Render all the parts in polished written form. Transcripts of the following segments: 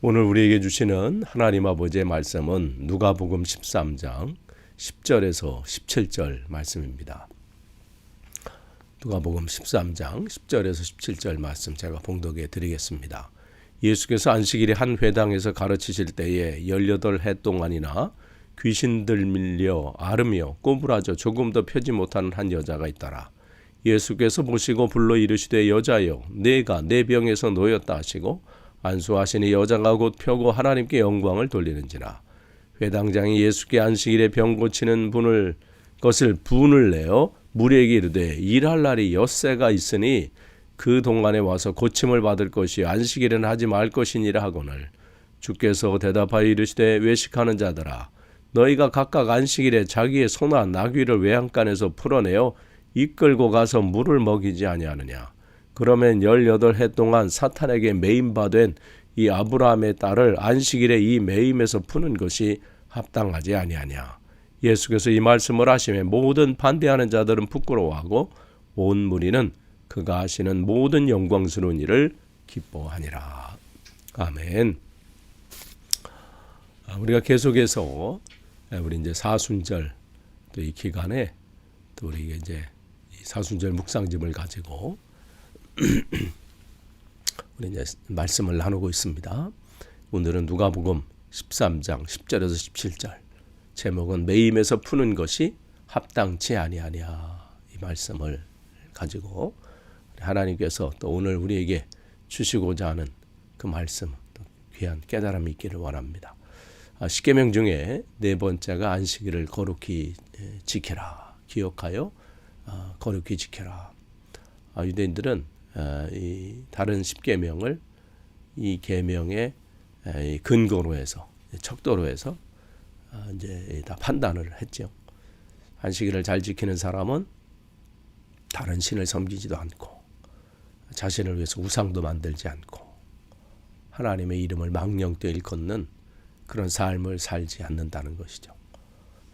오늘 우리에게 주시는 하나님 아버지의 말씀은 누가복음 13장 10절에서 17절 말씀입니다. 누가복음 13장 10절에서 17절 말씀 제가 봉독해 드리겠습니다. 예수께서 안식일에 한 회당에서 가르치실 때에 18해 동안이나 귀신들 밀려 앓으며 꼬부라져 조금도 펴지 못하는 한 여자가 있더라. 예수께서 보시고 불러 이르시되 여자여 내가 내 병에서 놓였다 하시고 안수하시니 여자가 곧 펴고 하나님께 영광을 돌리는지라. 회당장이 예수께 안식일에 병 고치는 것을 분을 내어 무리에게 이르되 일할 날이 엿새가 있으니 그 동안에 와서 고침을 받을 것이 안식일에는 하지 말 것이니라 하거늘 주께서 대답하여 이르시되 외식하는 자들아 너희가 각각 안식일에 자기의 소나 나귀를 외양간에서 풀어내어 이끌고 가서 물을 먹이지 아니하느냐. 그러면 18해 동안 사탄에게 매임받은 이 아브라함의 딸을 안식일에 이 매임에서 푸는 것이 합당하지 아니하냐. 예수께서 이 말씀을 하시며 모든 반대하는 자들은 부끄러워하고 온 무리는 그가 하시는 모든 영광스러운 일을 기뻐하니라. 아멘. 우리가 계속해서 우리 이제 사순절 또 이 기간에 또 우리 이제 사순절 묵상집을 가지고 우리 이제 말씀을 나누고 있습니다. 오늘은 누가복음 13장 10절에서 17절 제목은 매임에서 푸는 것이 합당치 아니하냐 이 말씀을 가지고 하나님께서 또 오늘 우리에게 주시고자 하는 그 말씀 또 귀한 깨달음이 있기를 원합니다. 십계명 중에 네 번째가 안식일을 거룩히 지켜라 기억하여 거룩히 지켜라. 유대인들은 이 다른 십계명을 이 계명의 근거로 해서 척도로 해서 이제 다 판단을 했죠. 안식일을 잘 지키는 사람은 다른 신을 섬기지도 않고 자신을 위해서 우상도 만들지 않고 하나님의 이름을 망령되이 일컫는 그런 삶을 살지 않는다는 것이죠.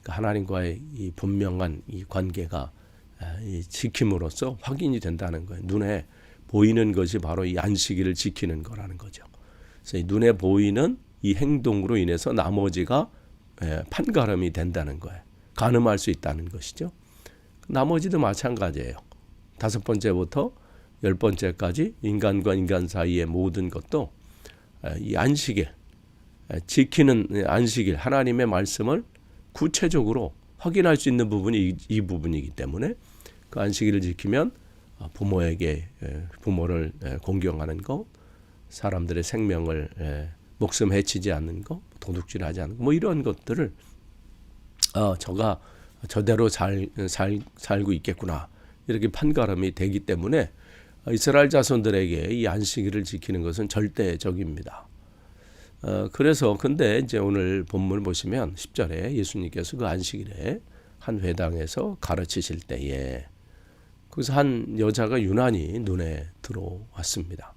그러니까 하나님과의 이 분명한 이 관계가 이 지킴으로써 확인이 된다는 거예요. 눈에 보이는 것이 바로 이 안식일을 지키는 거라는 거죠. 그래서 이 눈에 보이는 이 행동으로 인해서 나머지가 판가름이 된다는 거예요. 가늠할 수 있다는 것이죠. 나머지도 마찬가지예요. 5번째부터 10번째까지 인간과 인간 사이의 모든 것도 이 안식일, 지키는 안식일, 하나님의 말씀을 구체적으로 확인할 수 있는 부분이 이 부분이기 때문에 그 안식일을 지키면 부모를 공경하는 것, 사람들의 생명을 목숨 해치지 않는 것, 도둑질하지 않는 것, 뭐 이런 것들을 저가 저대로 살고 있겠구나 이렇게 판가름이 되기 때문에 이스라엘 자손들에게 이 안식일을 지키는 것은 절대적입니다. 그래서 근데 이제 오늘 본문을 보시면 10절에 예수님께서 그 안식일에 한 회당에서 가르치실 때에 거기서 한 여자가 유난히 눈에 들어왔습니다.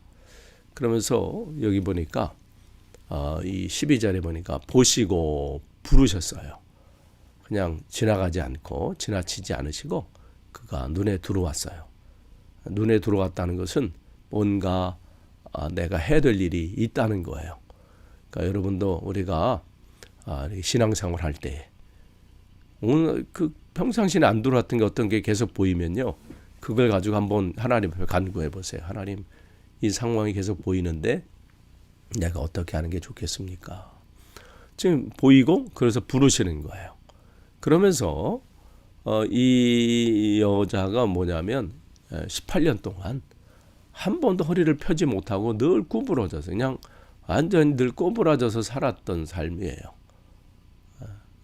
그러면서 여기 보니까 이 12절에 보니까 보시고 부르셨어요. 그냥 지나가지 않고 지나치지 않으시고 그가 눈에 들어왔어요. 눈에 들어왔다는 것은 뭔가 내가 해야 될 일이 있다는 거예요. 그러니까 여러분도 우리가 신앙생활 할 때 오늘 그 평상시에 안 들어왔던 게 어떤 게 계속 보이면요. 그걸 가지고 한번 하나님 앞에 간구해 보세요. 하나님 이 상황이 계속 보이는데 내가 어떻게 하는 게 좋겠습니까? 지금 보이고 그래서 부르시는 거예요. 그러면서 이 여자가 뭐냐면 18년 동안 한 번도 허리를 펴지 못하고 늘 구부러져서 그냥 완전히 늘 꼬부라져서 살았던 삶이에요.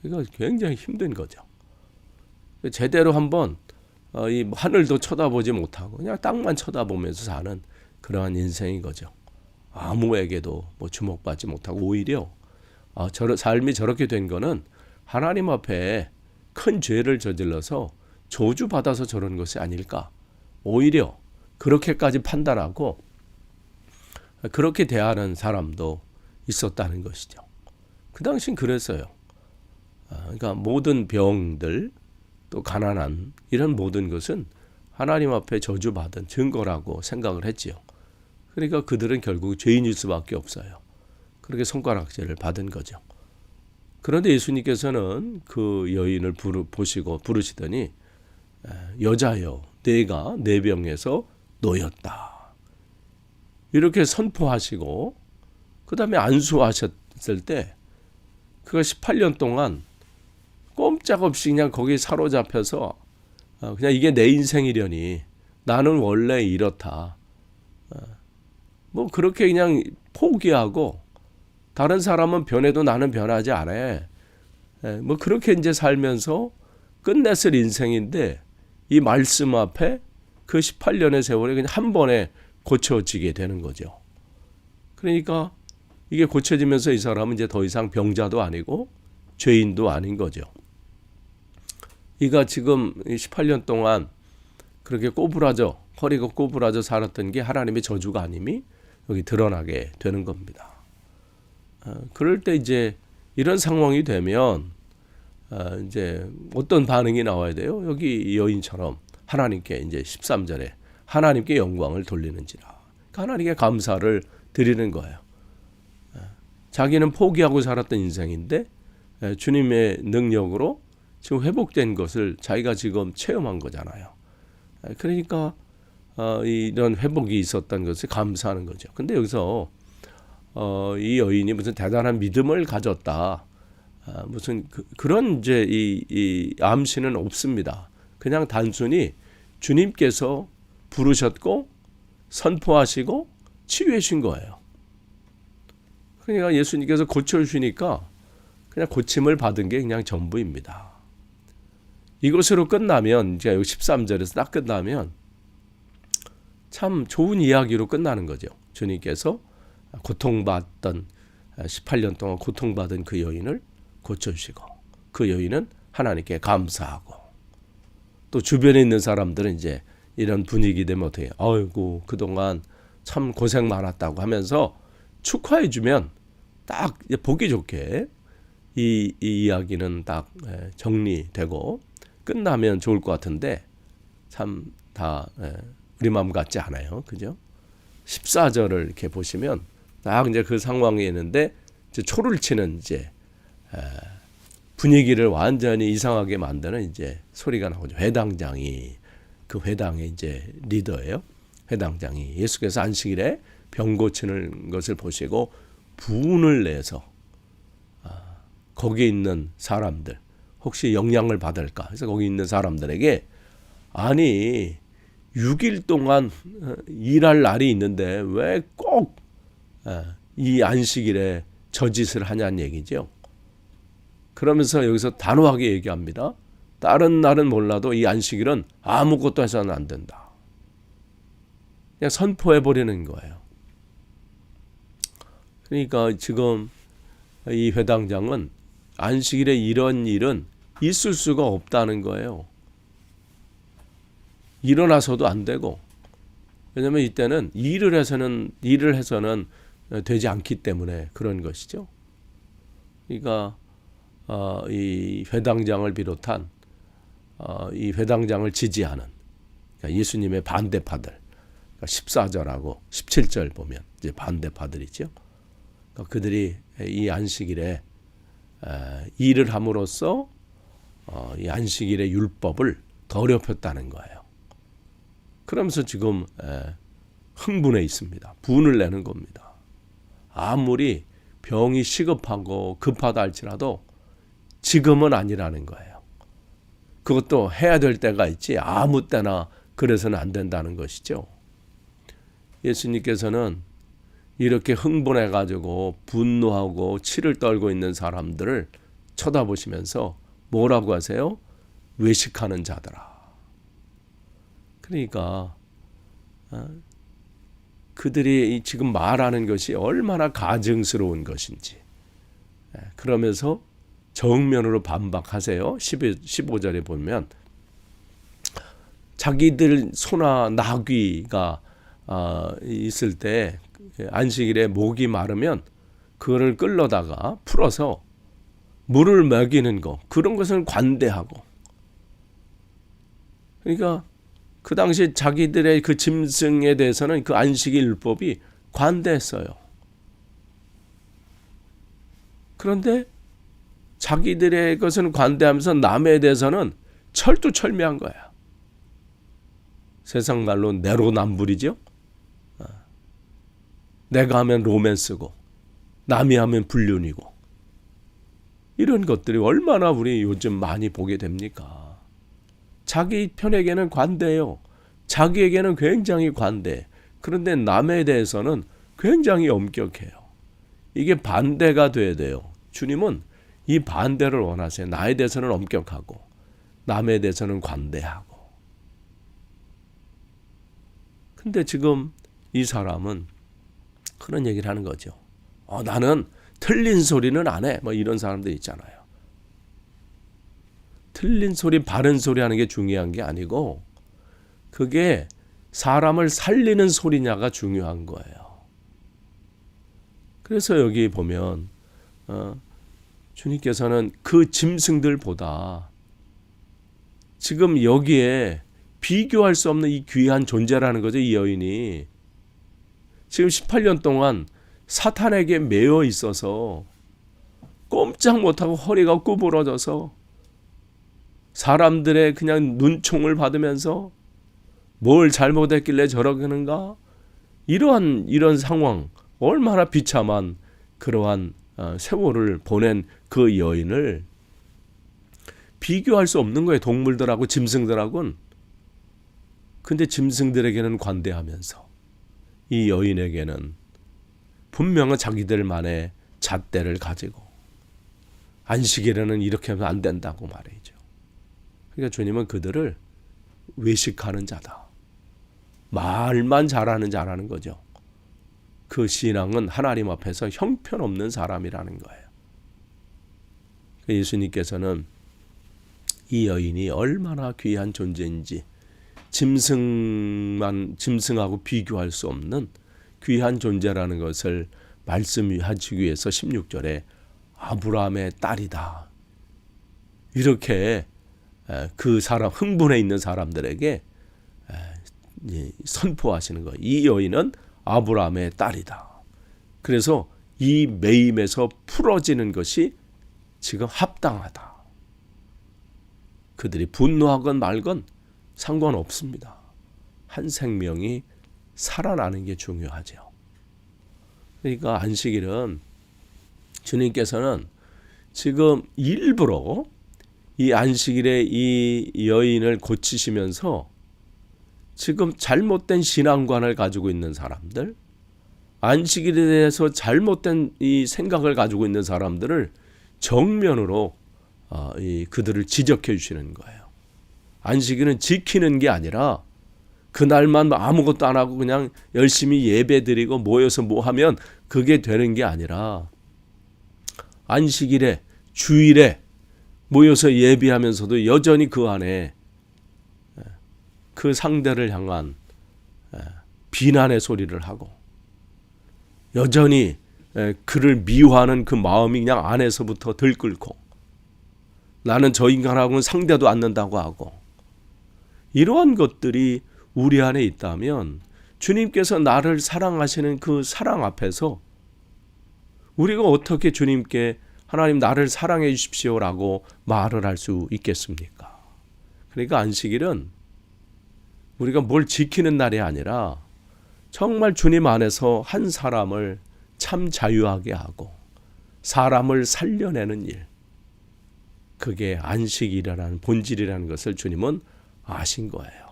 이거 굉장히 힘든 거죠. 제대로 한번 이 하늘도 쳐다보지 못하고 그냥 땅만 쳐다보면서 사는 그러한 인생인 거죠. 아무에게도 뭐 주목받지 못하고 오히려 삶이 저렇게 된 거는 하나님 앞에 큰 죄를 저질러서 저주받아서 저런 것이 아닐까. 오히려 그렇게까지 판단하고 그렇게 대하는 사람도 있었다는 것이죠. 그 당시엔 그랬어요. 그러니까 모든 병들 또 가난한 이런 모든 것은 하나님 앞에 저주받은 증거라고 생각을 했지요. 그러니까 그들은 결국 죄인일 수밖에 없어요. 그렇게 손가락질을 받은 거죠. 그런데 예수님께서는 그 여인을 보시고 부르시더니 여자여 내가 내 병에서 놓였다. 이렇게 선포하시고 그 다음에 안수하셨을 때 그가 18년 동안 꼼짝없이 그냥 거기에 사로잡혀서 그냥 이게 내 인생이려니 나는 원래 이렇다. 뭐 그렇게 그냥 포기하고 다른 사람은 변해도 나는 변하지 않아. 뭐 그렇게 이제 살면서 끝냈을 인생인데 이 말씀 앞에 그 18년의 세월이 그냥 한 번에 고쳐지게 되는 거죠. 그러니까 이게 고쳐지면서 이 사람은 이제 더 이상 병자도 아니고 죄인도 아닌 거죠. 이가 지금 18년 동안 그렇게 꼬부라져 허리가 꼬부라져 살았던 게 하나님의 저주가 아님이 여기 드러나게 되는 겁니다. 그럴 때 이제 이런 상황이 되면 이제 어떤 반응이 나와야 돼요? 여기 여인처럼 하나님께 이제 13절에 하나님께 영광을 돌리는지라. 하나님께 감사를 드리는 거예요. 자기는 포기하고 살았던 인생인데 주님의 능력으로 지금 회복된 것을 자기가 지금 체험한 거잖아요. 그러니까 이런 회복이 있었던 것을 감사하는 거죠. 근데 여기서 이 여인이 무슨 대단한 믿음을 가졌다. 무슨 그런 이제 이 암시는 없습니다. 그냥 단순히 주님께서 부르셨고 선포하시고 치유해 주신 거예요. 그러니까 예수님께서 고쳐주시니까 그냥 고침을 받은 게 그냥 전부입니다. 이것으로 끝나면 이제 13절에서 딱 끝나면 참 좋은 이야기로 끝나는 거죠. 주님께서 고통받던 18년 동안 고통받은 그 여인을 고쳐주시고 그 여인은 하나님께 감사하고 또 주변에 있는 사람들은 이제 이런 분위기 되면 어떻게 아이고 그동안 참 고생 많았다고 하면서 축하해주면 딱 보기 좋게 이 이야기는 딱 정리되고 끝나면 좋을 것 같은데 참 다 우리 마음 같지 않아요. 그죠? 14절을 이렇게 보시면 딱 이제 그 상황이 있는데 이제 초를 치는 이제 분위기를 완전히 이상하게 만드는 이제 소리가 나오죠. 회당장이 그 회당의 이제 리더예요. 회당장이 예수께서 안식일에 병 고치는 것을 보시고 분을 내서 거기 있는 사람들 혹시 영향을 받을까 해서 거기 있는 사람들에게 아니 6일 동안 일할 날이 있는데 왜 꼭 이 안식일에 저 짓을 하냐는 얘기죠. 그러면서 여기서 단호하게 얘기합니다. 다른 날은 몰라도 이 안식일은 아무것도 해서는 안 된다. 그냥 선포해버리는 거예요. 그러니까 지금 이 회당장은 안식일에 이런 일은 있을 수가 없다는 거예요. 일어나서도 안 되고 왜냐하면 이때는 일을 해서는 되지 않기 때문에 그런 것이죠. 그러니까 이 회당장을 비롯한 이 회당장을 지지하는 그러니까 예수님의 반대파들 그러니까 14절하고 17절 보면 이제 반대파들이죠. 그러니까 그들이 이 안식일에 일을 함으로써 이 안식일의 율법을 더럽혔다는 거예요. 그러면서 지금 흥분해 있습니다. 분을 내는 겁니다. 아무리 병이 시급하고 급하다 할지라도 지금은 아니라는 거예요. 그것도 해야 될 때가 있지 아무 때나 그래서는 안 된다는 것이죠. 예수님께서는 이렇게 흥분해 가지고 분노하고 치를 떨고 있는 사람들을 쳐다보시면서 뭐라고 하세요? 외식하는 자들아. 그러니까 그들이 지금 말하는 것이 얼마나 가증스러운 것인지 그러면서 정면으로 반박하세요. 15절에 보면 자기들 소나 나귀가 있을 때 안식일에 목이 마르면 그거를 끌러다가 풀어서 물을 먹이는 거 그런 것을 관대하고 그러니까 그 당시 자기들의 그 짐승에 대해서는 그 안식일 율법이 관대했어요. 그런데 자기들의 것은 관대하면서 남에 대해서는 철두철미한 거야. 세상 말로 내로남불이죠. 내가 하면 로맨스고 남이 하면 불륜이고, 이런 것들이 얼마나 우리 요즘 많이 보게 됩니까? 자기 편에게는 관대해요. 자기에게는 굉장히 관대. 그런데 남에 대해서는 굉장히 엄격해요. 이게 반대가 돼야 돼요. 주님은 이 반대를 원하세요. 나에 대해서는 엄격하고 남에 대해서는 관대하고. 근데 지금 이 사람은 그런 얘기를 하는 거죠. 나는 틀린 소리는 안 해. 뭐 이런 사람들 있잖아요. 틀린 소리, 바른 소리 하는 게 중요한 게 아니고, 그게 사람을 살리는 소리냐가 중요한 거예요. 그래서 여기 보면 주님께서는 그 짐승들보다 지금 여기에 비교할 수 없는 이 귀한 존재라는 거죠. 이 여인이 지금 18년 동안 사탄에게 매여 있어서 꼼짝 못하고 허리가 구부러져서 사람들의 그냥 눈총을 받으면서 뭘 잘못했길래 저러는가, 이런 상황, 얼마나 비참한 그러한 세월을 보낸 그 여인을 비교할 수 없는 거예요. 동물들하고 짐승들하고는. 근데 짐승들에게는 관대하면서 이 여인에게는 분명한 자기들만의 잣대를 가지고 안식일에는 이렇게 하면 안 된다고 말이죠. 그러니까 주님은 그들을 외식하는 자다, 말만 잘하는 자라는 거죠. 그 신앙은 하나님 앞에서 형편없는 사람이라는 거예요. 예수님께서는 이 여인이 얼마나 귀한 존재인지, 짐승하고 비교할 수 없는 귀한 존재라는 것을 말씀하시기 위해서 16절에 아브라함의 딸이다, 이렇게 그 사람, 흥분해 있는 사람들에게 선포하시는 거예요. 이 여인은 아브라함의 딸이다. 그래서 이 매임에서 풀어지는 것이 지금 합당하다. 그들이 분노하건 말건 상관없습니다. 한 생명이 살아나는 게 중요하죠. 그러니까 안식일은 주님께서는 지금 일부러 이 안식일에 이 여인을 고치시면서 지금 잘못된 신앙관을 가지고 있는 사람들, 안식일에 대해서 잘못된 이 생각을 가지고 있는 사람들을 정면으로 그들을 지적해 주시는 거예요. 안식일은 지키는 게 아니라 그날만 아무것도 안 하고 그냥 열심히 예배드리고 모여서 뭐 하면 그게 되는 게 아니라, 안식일에, 주일에 모여서 예배하면서도 여전히 그 안에 그 상대를 향한 비난의 소리를 하고, 여전히 그를 미워하는 그 마음이 그냥 안에서부터 들끓고, 나는 저 인간하고는 상대도 않는다고 하고, 이러한 것들이 우리 안에 있다면 주님께서 나를 사랑하시는 그 사랑 앞에서 우리가 어떻게 주님께 하나님 나를 사랑해 주십시오라고 말을 할 수 있겠습니까? 그러니까 안식일은 우리가 뭘 지키는 날이 아니라 정말 주님 안에서 한 사람을 참 자유하게 하고 사람을 살려내는 일, 그게 안식이라는 본질이라는 것을 주님은 아신 거예요.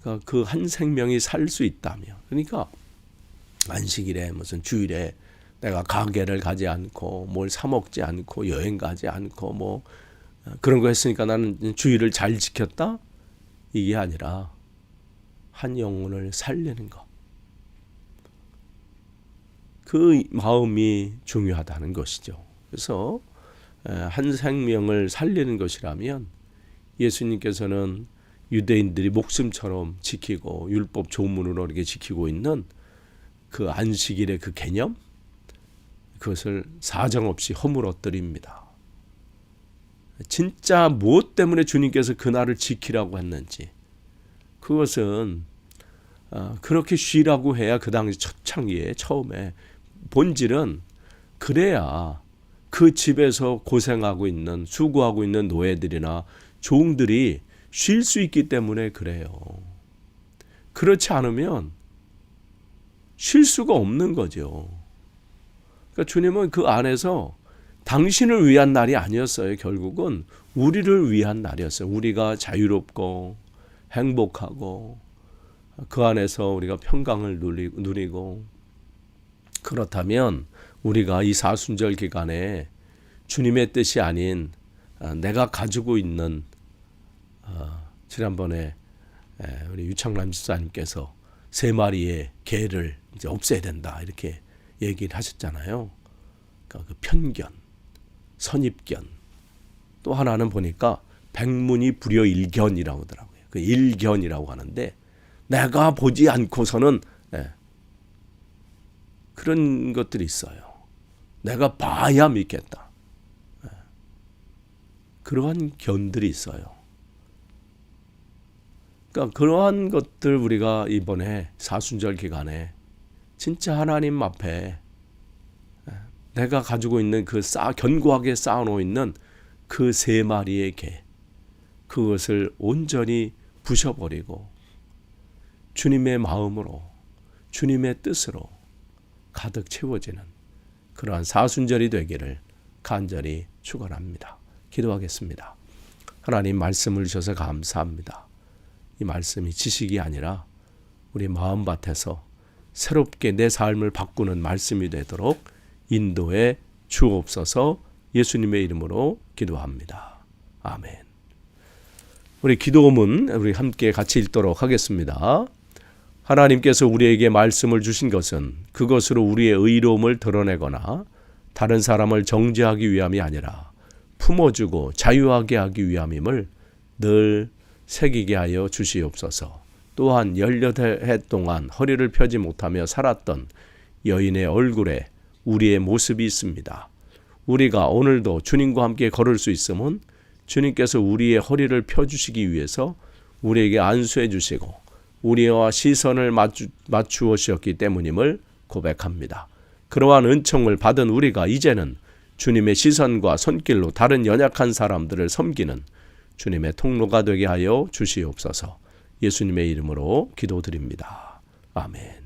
그러니까 그 한 생명이 살 수 있다면, 그러니까 안식일에 무슨 주일에 내가 가게를 가지 않고 뭘 사 먹지 않고 여행 가지 않고 뭐 그런 거 했으니까 나는 주일을 잘 지켰다, 이게 아니라 한 영혼을 살리는 것, 그 마음이 중요하다는 것이죠. 그래서 한 생명을 살리는 것이라면 예수님께서는 유대인들이 목숨처럼 지키고 율법 조문으로 이렇게 지키고 있는 그 안식일의 그 개념, 그것을 사정없이 허물어뜨립니다. 진짜 무엇 때문에 주님께서 그날을 지키라고 했는지, 그것은 그렇게 쉬라고 해야 그 당시 첫 창기에 처음에 본질은 그래야 그 집에서 고생하고 있는 수고하고 있는 노예들이나 종들이 쉴 수 있기 때문에 그래요. 그렇지 않으면 쉴 수가 없는 거죠. 그러니까 주님은 그 안에서 당신을 위한 날이 아니었어요. 결국은 우리를 위한 날이었어요. 우리가 자유롭고 행복하고 그 안에서 우리가 평강을 누리고 그렇다면 우리가 이 사순절 기간에 주님의 뜻이 아닌 내가 가지고 있는 지난번에 우리 유창남 집사님께서 3마리의 개를 이제 없애야 된다 이렇게 얘기를 하셨잖아요. 그러니까 그 편견, 선입견, 또 하나는 보니까 백문이 불여일견이라고 하더라고요. 그 일견이라고 하는데 내가 보지 않고서는 그런 것들이 있어요. 내가 봐야 믿겠다. 그러한 견들이 있어요. 그러니까 그러한 것들 우리가 이번에 사순절 기간에 진짜 하나님 앞에 내가 가지고 있는 그 견고하게 쌓아놓고 있는 그 3마리의 개, 그것을 온전히 부셔버리고 주님의 마음으로, 주님의 뜻으로 가득 채워지는 그러한 사순절이 되기를 간절히 축원합니다. 기도하겠습니다. 하나님 말씀을 주셔서 감사합니다. 이 말씀이 지식이 아니라 우리 마음밭에서 새롭게 내 삶을 바꾸는 말씀이 되도록 인도해 주옵소서. 예수님의 이름으로 기도합니다. 아멘. 우리 기도문 우리 함께 같이 읽도록 하겠습니다. 하나님께서 우리에게 말씀을 주신 것은 그것으로 우리의 의로움을 드러내거나 다른 사람을 정죄하기 위함이 아니라 품어주고 자유하게 하기 위함임을 늘 새기게 하여 주시옵소서. 또한 18해 동안 허리를 펴지 못하며 살았던 여인의 얼굴에 우리의 모습이 있습니다. 우리가 오늘도 주님과 함께 걸을 수 있음은 주님께서 우리의 허리를 펴주시기 위해서 우리에게 안수해 주시고 우리와 시선을 맞추었기 때문임을 고백합니다. 그러한 은총을 받은 우리가 이제는 주님의 시선과 손길로 다른 연약한 사람들을 섬기는 주님의 통로가 되게 하여 주시옵소서. 예수님의 이름으로 기도드립니다. 아멘.